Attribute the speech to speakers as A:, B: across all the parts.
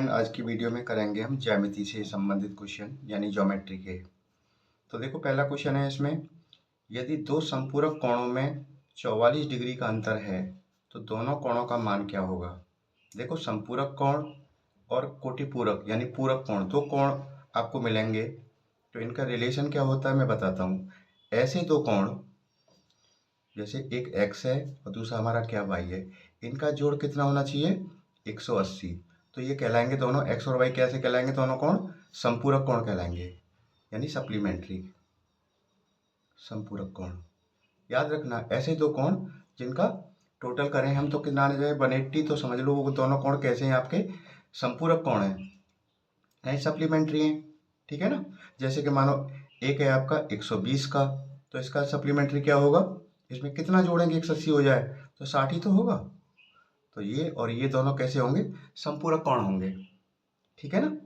A: Friend, आज की video में करेंगे हम ज्यामिति से संबंधित क्वेश्चन यानी ज्योमेट्री के। तो देखो, पहला क्वेश्चन है इसमें, यदि दो संपूरक कोणों में 44 डिग्री का अंतर है तो दोनों कोणों का मान क्या होगा। देखो, संपूरक कोण और कोटिपूरक यानी पूरक कोण, दो कोण आपको मिलेंगे तो इनका रिलेशन क्या होता है मैं बताता हूँ। ऐसे दो कोण, जैसे एक x है और दूसरा हमारा क्या y है, इनका जोड़ कितना होना चाहिए 180। तो ये कहलाएंगे दोनों x और y कैसे कहलाएंगे, दोनों कोण संपूरक कोण कहलाएंगे यानी सप्लीमेंट्री संपूरक कोण। याद रखना, ऐसे दो कोण जिनका टोटल करें हम तो कितना आ जाए 180, तो समझ लो वो दोनों कोण कैसे हैं, आपके संपूरक कोण हैं यानी सप्लीमेंट्री हैं। ठीक है ना। जैसे कि मानो एक है आपका 120 का, तो इसका सप्लीमेंट्री क्या होगा, इसमें कितना जोड़ेंगे 180 हो जाए तो 60 ही तो होगा। तो ये और ये दोनों कैसे होंगे, संपूरक कोण होंगे। ठीक है ना।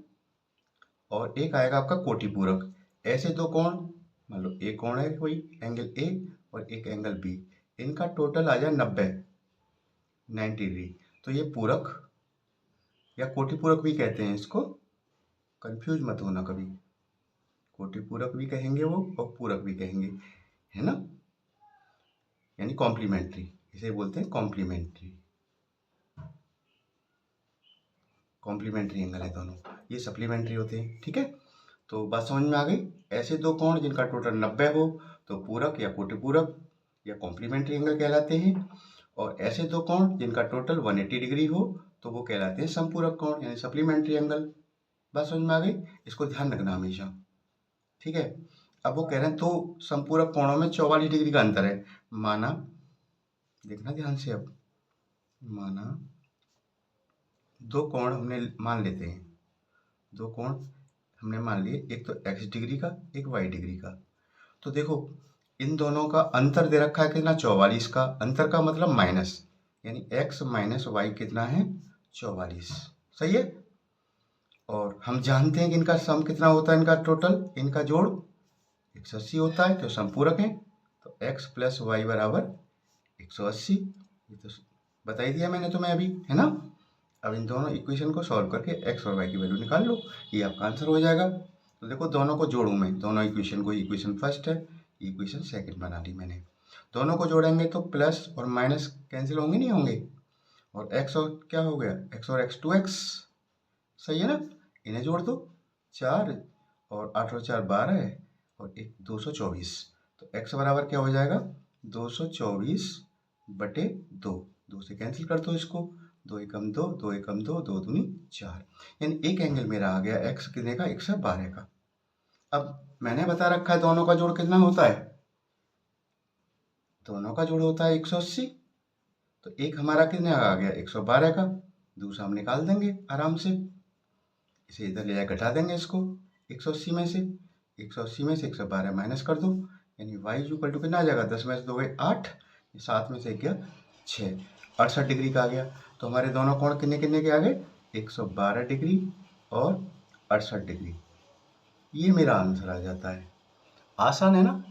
A: और एक आएगा आपका कोटिपूरक। ऐसे दो कोण, मान लो एक कोण है कोई एंगल ए और एक एंगल बी, इनका टोटल आ जाए 90 डिग्री, तो ये पूरक या कोटिपूरक भी कहते हैं इसको, कंफ्यूज मत होना कभी। कोटिपूरक भी कहेंगे वो और पूरक भी कहेंगे, है ना, यानी कॉम्प्लीमेंट्री, इसे बोलते हैं कॉम्प्लीमेंट्री। कॉम्प्लीमेंट्री एंगल है दोनों, ये सप्लीमेंट्री होते हैं। ठीक है, तो बात समझ में आ गई। ऐसे दो कोण जिनका टोटल 90 हो तो पूरक या कोटिपूरक या कॉम्प्लीमेंट्री एंगल कहलाते हैं, और ऐसे दो कोण जिनका टोटल 180 डिग्री हो तो वो कहलाते हैं संपूरक कोण यानी सप्लीमेंट्री एंगल। बात समझ में आ गई, इसको ध्यान रखना हमेशा। ठीक है। अब वो कह रहे हैं दो संपूरक कोणों में 44 डिग्री का अंतर है। माना, देखना ध्यान से, अब माना दो कोण हमने मान लेते हैं, दो कोण हमने मान लिए, एक तो x डिग्री का एक y डिग्री का। तो देखो, इन दोनों का अंतर दे रखा है कितना 44 का। अंतर का मतलब माइनस, यानी x माइनस y कितना है 44। सही है। और हम जानते हैं कि इनका सम कितना होता है, इनका टोटल, इनका जोड़ 180 होता है, तो संपूरक है। तो x प्लस वाई बराबर 180, ये तो बता ही दिया मैंने तुम्हें अभी, है ना। अब इन दोनों इक्वेशन को सॉल्व करके x और y की वैल्यू निकाल लो, ये आपका आंसर हो जाएगा। तो देखो, दोनों को जोड़ूं मैं, दोनों इक्वेशन को, इक्वेशन फर्स्ट है, इक्वेशन सेकंड बना ली मैंने। दोनों को जोड़ेंगे तो प्लस और माइनस कैंसिल होंगे नहीं होंगे, और x और क्या हो गया, x और x 2x। सही है ना। इन्हें जोड़ दो, 4 और 8 और 4 12 और 1 224। तो x बराबर क्या हो जाएगा 224 बटे 2, 2 से कैंसिल कर दो इसको, 2 एकम 2, 2 एकम 2, 2 दूनी 4, यानी एक एंगल मेरा आ गया x कितने का 112 का। अब मैंने बता रखा है दोनों का जोड़ कितना होता है, दोनों का जोड़ होता है 180। तो एक हमारा कितने आ गया 112 का, दूसरा हम निकाल देंगे आराम से, इसे इधर ले जाकर घटा देंगे इसको 180 में से, 180 में से 112 माइनस कर दो, यानी y इक्वल टू कितना आ जाएगा, 10 में से 2 गए 8, 7 में से गया 6, 68 डिग्री का आ गया। तो हमारे दोनों कोण कितने कितने के आ गए 112 डिग्री और 68 डिग्री। ये मेरा आंसर आ जाता है। आसान है ना,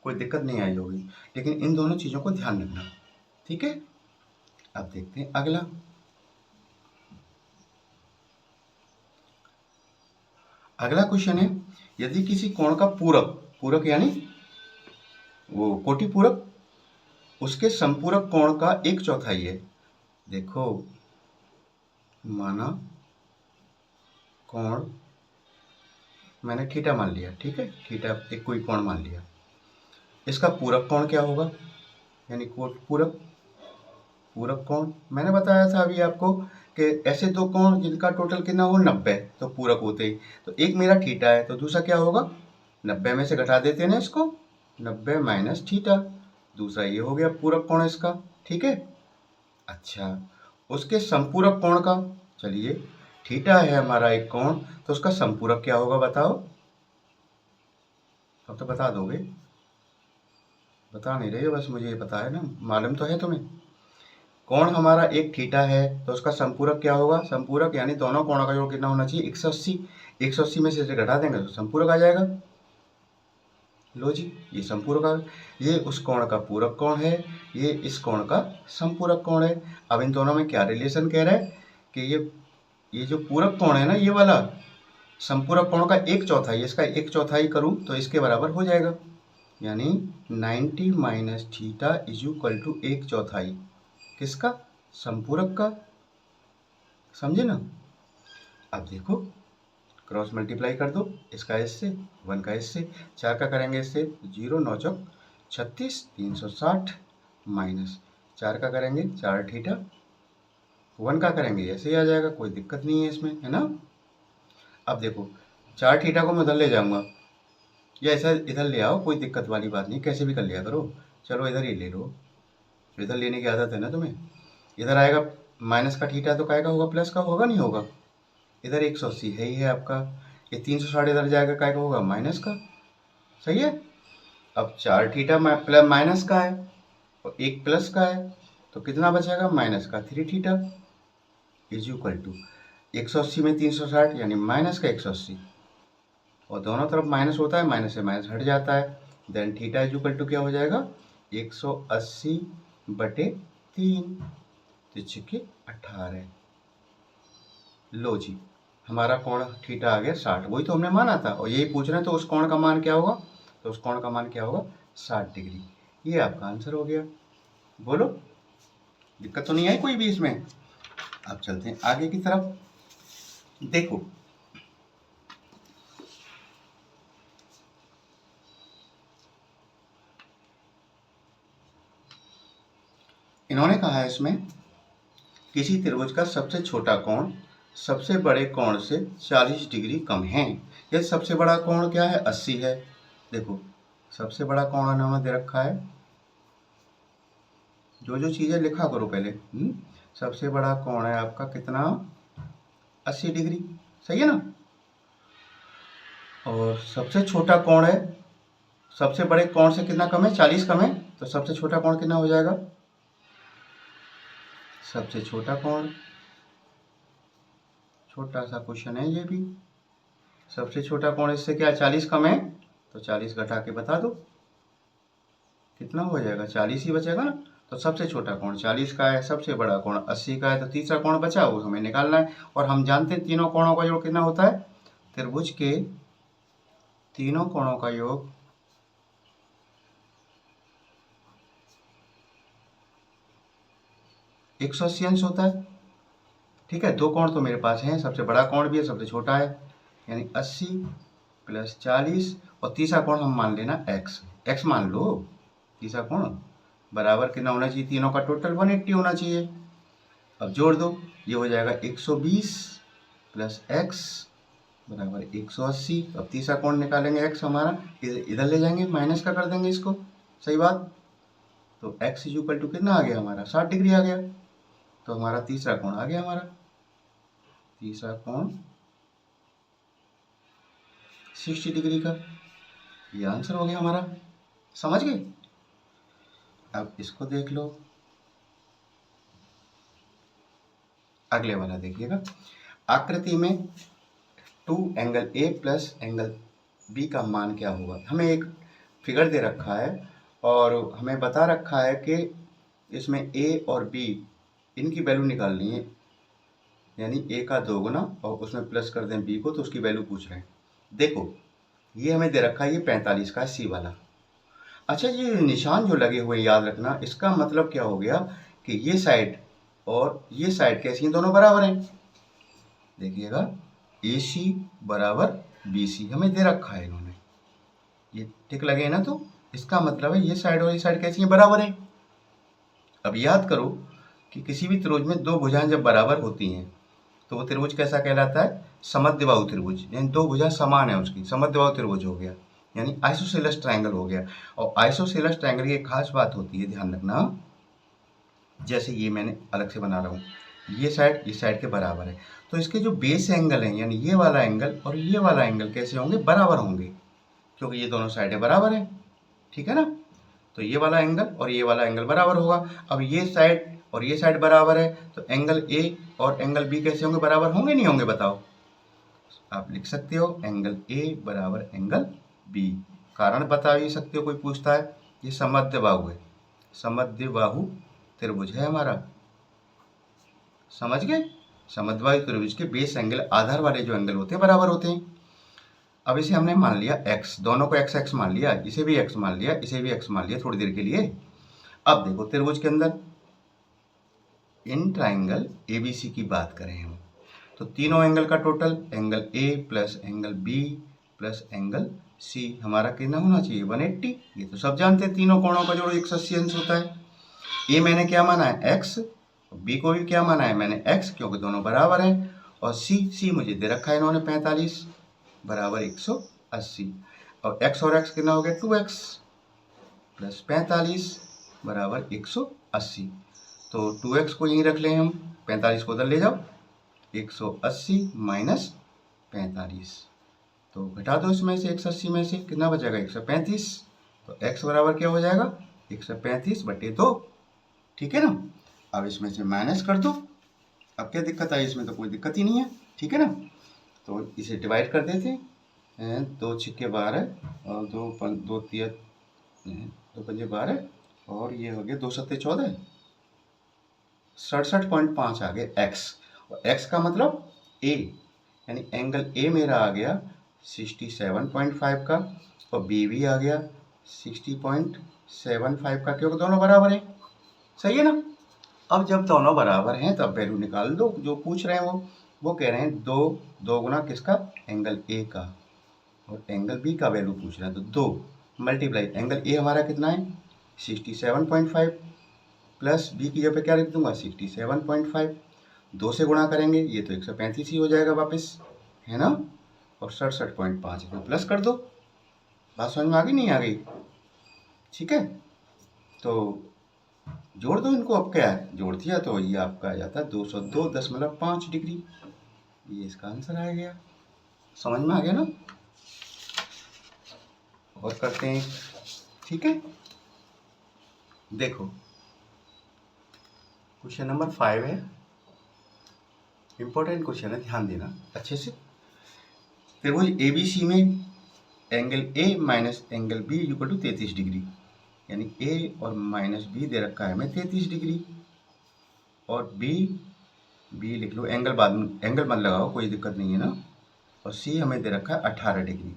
A: कोई दिक्कत नहीं आई होगी, लेकिन इन दोनों चीज़ों को ध्यान रखना। ठीक है। अब देखते हैं अगला। अगला क्वेश्चन है, यदि किसी कोण का पूरक, पूरक यानी वो कोटिपूरक, उसके संपूरक कोण का 1/4 है। देखो, माना कोण मैंने थीटा मान लिया, ठीक है, थीटा एक कोई कोण मान लिया, इसका पूरक कोण क्या होगा, यानी पूरक, पूरक कोण मैंने बताया था अभी आपको कि ऐसे दो कोण जिनका टोटल कितना हो 90, तो पूरक होते ही, तो एक मेरा थीटा है तो दूसरा क्या होगा, 90 में से घटा देते हैं ना इसको, 90 माइनस थीटा, दूसरा ये हो गया पूरक कोण इसका। ठीक है। अच्छा, उसके संपूरक कोण का, चलिए थीटा है हमारा एक कोण, तो उसका संपूरक क्या होगा बताओ। अब तो बता दोगे, बता नहीं रहे हो, बस मुझे ये पता है ना, मालूम तो है तुम्हें। कोण हमारा एक थीटा है तो उसका संपूरक क्या होगा, संपूरक यानी दोनों कोणों का जोड़ कितना होना चाहिए 180, 180 में से घटा देंगे तो संपूरक आ जाएगा। लो जी, ये संपूरक आ, ये उस कोण का पूरक कोण है, ये इस कोण का संपूरक कोण है। अब इन दोनों में क्या रिलेशन कह रहा है कि ये ये जो पूरक कोण है ना, ये वाला संपूरक कोण का 1/4, इसका 1/4 करूँ तो इसके बराबर हो जाएगा, यानी 90 minus theta is equal to 1/4 किसका, संपूरक का। समझे ना। अब देखो क्रॉस मल्टीप्लाई कर दो, इसका इससे 1 का इससे, 4 का करेंगे इससे 0 9 चौक 36 360 माइनस 4 का करेंगे 4 थीटा, 1 का करेंगे ऐसे ही आ जाएगा, कोई दिक्कत नहीं है इसमें, है ना। अब देखो 4 थीटा को मैं उधर ले जाऊंगा या ऐसा इधर ले आओ, कोई दिक्कत वाली बात नहीं, कैसे भी कर लिया करो। चलो इधर ही ले लो, इधर लेने की आदत है ना तुम्हें। इधर आएगा माइनस का थीटा तो काय का होगा, प्लस का होगा, नहीं होगा। इधर 180 है ही है आपका, ये 360 इधर जाएगा, काय का होगा, माइनस का। सही है। अब 4 थीटा प्लस माइनस का है और 1 प्लस का है, तो कितना बचेगा, माइनस का 3 थीटा इज इक्वल टू 180 में 360 यानी माइनस का 180, और दोनों तरफ माइनस होता है, माइनस से माइनस हट जाता है, then theta is equal to क्या हो जाएगा, 180/3 तो 18। लो जी, हमारा कोण थीटा आ गया 60, वही तो हमने माना था, और यही पूछ रहे हैं तो उस कोण का मान क्या होगा, तो उस कोण का मान क्या होगा, 60 डिग्री। ये आपका आंसर हो गया। बोलो, दिक्कत तो नहीं आई कोई भी इसमें। अब चलते हैं आगे की तरफ। देखो इन्होंने कहा है इसमें, किसी त्रिभुज का सबसे छोटा कोण सबसे बड़े कोण से 40 डिग्री कम है। यह सबसे बड़ा कोण क्या है, 80 है। देखो सबसे बड़ा कोण इन्होंने दे रखा है, जो जो चीजें लिखा करो पहले। सबसे बड़ा कोण है आपका कितना, 80 डिग्री, सही है ना। और सबसे छोटा कोण है, सबसे बड़े कोण से कितना कम है, 40 कम है, तो सबसे छोटा कोण कितना हो जाएगा, सबसे छोटा कोण, छोटा सा क्वेश्चन है ये भी। सबसे छोटा कोण इससे क्या 40 कम है, तो 40 घटा के बता दो कितना हो जाएगा, 40 ही बचेगा ना। तो सबसे छोटा कोण 40 का है, सबसे बड़ा कोण 80 का है, तो तीसरा कोण बचा वो हमें निकालना है। और हम जानते हैं तीनों कोणों का योग कितना होता है, त्रिभुज के तीनों कोणों का योग 180 अंश होता है। ठीक है, दो कोण तो मेरे पास हैं, सबसे बड़ा कोण भी है, सबसे छोटा है, यानी 80 + 40, और तीसरा कोण हम मान लेना x मान लो। तीसरा कोण बराबर कितना होना चाहिए, तीनों का टोटल 180 होना चाहिए। अब जोड़ दो, ये हो जाएगा 120 + x बराबर 180। अब तीसरा कोण निकालेंगे x हमारा, इधर ले जाएंगे, माइनस का कर देंगे इसको, सही बात। तो x = कितना आ गया हमारा, 60 डिग्री आ गया। तो हमारा तीसरा कोण आ गया, हमारा तीसरा कोण 60 डिग्री का, ये आंसर हो गया हमारा। समझ गए। अब इसको देख लो, अगले वाला देखिएगा। आकृति में 2 angle A plus angle B का मान क्या होगा। हमें एक फिगर दे रखा है और हमें बता रखा है कि इसमें A और B इनकी वैल्यू निकालनी है, यानी A का 2 गुना और उसमें प्लस कर दें B को, तो उसकी वैल्यू पूछ रहे हैं। देखो ये हमें दे रखा है, ये 45 का है, C वाला। अच्छा, ये निशान जो लगे हुए याद रखना, इसका मतलब क्या हो गया कि ये साइड और ये साइड कैसी हैं, दोनों बराबर हैं। देखिएगा AC बराबर BC हमें दे रखा है इन्होंने, ये टिक लगे हैं ना, तो इसका मतलब है ये साइड और ये साइड कैसी हैं, बराबर हैं। अब याद करो कि किसी भी त्रिभुज में दो भुजाएं जब बराबर होती हैं तो वो त्रिभुज कैसा कहलाता है, समद्विबाहु त्रिभुज, यानी दो भुजा समान है उसकी, समद्विबाहु त्रिभुज हो गया, यानी आइसोसेलेस ट्रायंगल हो गया। और आइसोसेलेस ट्रायंगल की एक खास बात होती है, ध्यान रखना, जैसे ये मैंने अलग से बना रहा हूँ, ये साइड के बराबर है, तो इसके जो बेस एंगल हैं, यानी ये वाला एंगल और ये वाला एंगल कैसे होंगे, बराबर होंगे, क्योंकि ये दोनों साइडें बराबर है। ठीक है ना। तो ये वाला एंगल और ये वाला एंगल बराबर होगा। अब ये साइड और ये साइड बराबर है, तो एंगल A और एंगल B कैसे होंगे, बराबर होंगे नहीं होंगे, बताओ। आप लिख सकते हो एंगल A बराबर एंगल B। कारण बता ही सकते हो, कोई पूछता है, ये समद्विबाहु है, समद्विबाहु त्रिभुज है हमारा। समझ गए। समद्वायु त्रिभुज के बेस एंगल आधार वाले जो एंगल होते हैं बराबर होते हैं। अब इसे हमने मान लिया x, दोनों को x x मान लिया, इसे भी x मान लिया, इसे भी x मान लिया थोड़ी देर के लिए। अब देखो त्रिभुज के अंदर इन ट्राइंगल ABC की बात करें हम, तो तीनों एंगल का total angle A plus angle B plus angle C हमारा कितना होना चाहिए 180। ये तो सब जानते हैं तीनों कोणों का जोड़ 180 अंश होता है। A मैंने क्या माना है x, B को भी क्या माना है मैंने x, क्योंकि दोनों बराबर हैं, और C मुझे दे रखा है इन्होंने 45 बराबर 180, और x और x कितना हो गया 2x प्लस 45 बराबर 180। तो 2x को यहीं रख लें हम, 45 को उधर ले जाओ, 180 माइनस 45, तो घटा दो इसमें से 180 में से कितना बचेगा 135, तो x बराबर क्या हो जाएगा 135/2, ठीक है ना। अब इसमें से माइनस कर दो, अब क्या दिक्कत आई, इसमें तो कोई दिक्कत ही नहीं है, ठीक है ना। तो इसे डिवाइड कर देते हैं, 2 छिक्के 12 और 2 पंजे 12 और ये हो गया 2 सत्ते 14, 67.5 आ गए x, और x का मतलब a, यानी एंगल a मेरा आ गया 67.5 का, और b भी आ गया 60.75 का, क्योंकि दोनों बराबर हैं, सही है ना। अब जब दोनों बराबर हैं तब वैल्यू निकाल दो जो पूछ रहे हैं वो कह रहे हैं 2 गुना किसका, एंगल a का, और एंगल b का वैल्यू पूछ रहे हैं, तो 2 मल्टीप्लाई एंगल a हमारा कितना है 67.5 प्लस b की जगह पे क्या लिख दूंगा 67.5, 2 से गुणा करेंगे ये तो 135 ही हो जाएगा वापस, है ना, और 67.5 इसमें प्लस कर दो। बात समझ में आ गई नहीं आ गई, ठीक है। तो जोड़ दो इनको, अब क्या है जोड़ दिया तो ये आपका आ जाता है 202.5 डिग्री, ये इसका आंसर आ गया, समझ में आ गया ना। और करते हैं, ठीक है। देखो क्वेश्चन नंबर 5 है, इंपॉर्टेंट क्वेश्चन है, ध्यान देना अच्छे से। त्रिभुज ABC में angle A minus angle B equal to 33 degree, यानी A और माइनस B दे रखा है हमें 33 डिग्री, और B लिख लो, एंगल बाद में एंगल मत लगाओ कोई दिक्कत नहीं है ना, और C हमें दे रखा है 18 डिग्री।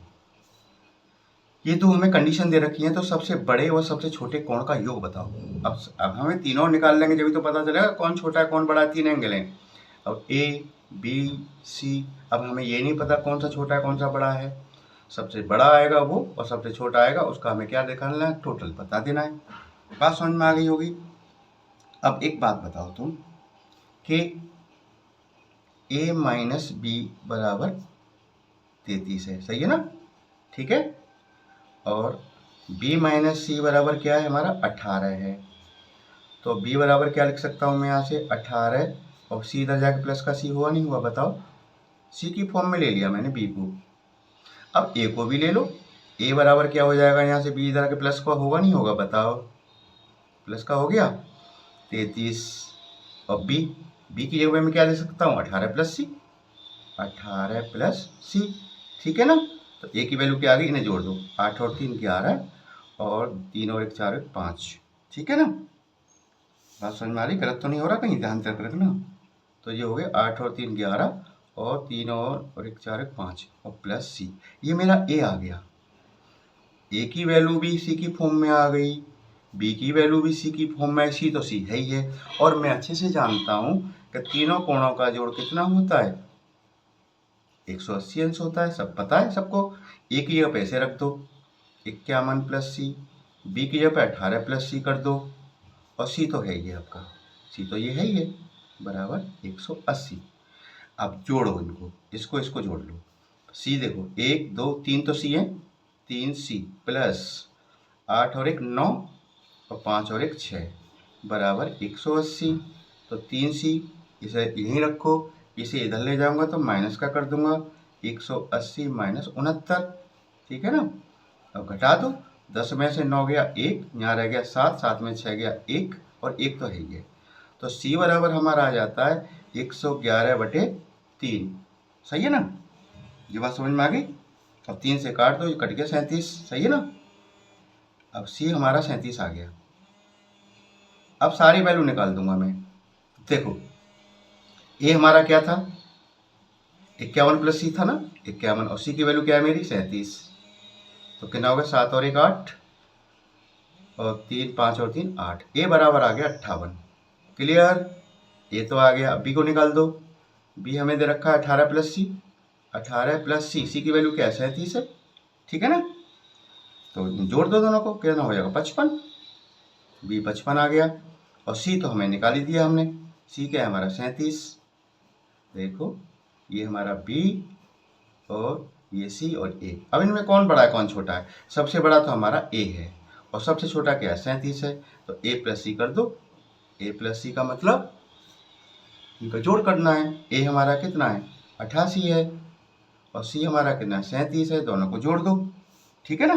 A: ये दो हमें कंडीशन दे रखी है, तो सबसे बड़े और सबसे छोटे कोण का योग बताओ। अब हमें तीनों निकाल लेंगे जब तो पता चलेगा कौन छोटा है कौन बड़ा है, 3 एंगल हैं। अब A B C, अब हमें ये नहीं पता कौन सा छोटा है कौन सा बड़ा है, सबसे बड़ा आएगा वो और सबसे छोटा आएगा उसका हमें क्या दिखाना है, टोटल बता देना है। बात समझ में आ गई होगी। अब एक बात बताओ तुम कि A माइनस B बराबर 33 है, सही है ना, ठीक है, और B माइनस C बराबर क्या है हमारा 18 है, तो B बराबर क्या लिख सकता हूँ मैं यहाँ से 18, और C इधर जाके प्लस का C हुआ नहीं हुआ बताओ, C की फॉर्म में ले लिया मैंने B को। अब A को भी ले लो, A बराबर क्या हो जाएगा यहाँ से B इधर आके प्लस का होगा नहीं होगा बताओ, प्लस का हो गया 33, और B की जगह मैं क्या ले सकता हूँ 18 प्लस C, 18 प्लस C, ठीक है ना। तो A की वैल्यू क्या आ गई, इन्हें जोड़ दो, 8 और 3 11, और 3 और 1 4 5, ठीक है ना। बात समझ में आ रही, गलत तो नहीं हो रहा कहीं, ध्यान तक रखना। तो ये हो गए 8 और 3 11, और 3 और 1 4 5, और प्लस C, ये मेरा A आ गया। A की वैल्यू भी C की फॉर्म में आ गई, B की वैल्यू भी C की फॉर्म में, C तो C है ही है, और मैं अच्छे से जानता हूँ कि तीनों कोणों का जोड़ कितना होता है 180 अंश होता है, सब पता है सबको। A की जगह पे ऐसे रख दो 51 प्लस C, B की जगह पे 18 प्लस C कर दो, और C तो है ही आपका, C तो ये है ही है बराबर 180। अब जोड़ो इनको, इसको जोड़ लो, C देखो 1 2 3 तो C है, 3C प्लस 8 और 1 9, और 5 और 1 6 बराबर 180। तो 3C इसे यहीं रखो, इसे इधर ले जाऊंगा तो माइनस का कर दूंगा, 180 माइनस 69, ठीक है ना। अब घटा दो, 10 में से 9 गया 1, यहाँ रह गया 7, 7 में 6 गया 1, और 1 तो है ही है, तो C बराबर हमारा आ जाता है 111/3, सही है ना। ये बात समझ में आ गई। अब 3 से काट दो, ये कट गया 37, सही है ना। अब C हमारा 37 आ गया। अब सारी वैल्यू निकाल दूंगा मैं, देखो ए हमारा क्या था, 51 प्लस सी था ना, 51, और सी की वैल्यू क्या है मेरी 37। तो कितना होगा, 7 और 1 8, और 3 5 और 3 8, ए बराबर आ गया 58। क्लियर, ए तो आ गया। अब बी को निकाल दो। बी हमें दे रखा है 18 प्लस सी, 18 प्लस सी, सी की वैल्यू क्या है 37 है, ठीक है ना। तो जोड़ दो दोनों को, कितना हो जाएगा 55, बी 55 आ गया। और सी तो हमें निकाल ही दिया हमने, सी क्या है हमारा 37। देखो ये हमारा बी और ये सी और ए। अब इनमें कौन बड़ा है कौन छोटा है, सबसे बड़ा तो हमारा ए है और सबसे छोटा क्या है 37 है। तो ए प्लस सी कर दो, ए प्लस सी का मतलब इनका जोड़ करना है। ए हमारा कितना है 88 है और सी हमारा कितना है 37 है, दोनों को जोड़ दो, ठीक है ना।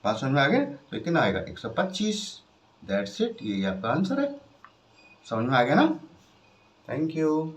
A: बात समझ में आ गया, तो कितना आएगा 125। दैट्स इट, ये आपका आंसर है। समझ में आ गया ना, थैंक यू।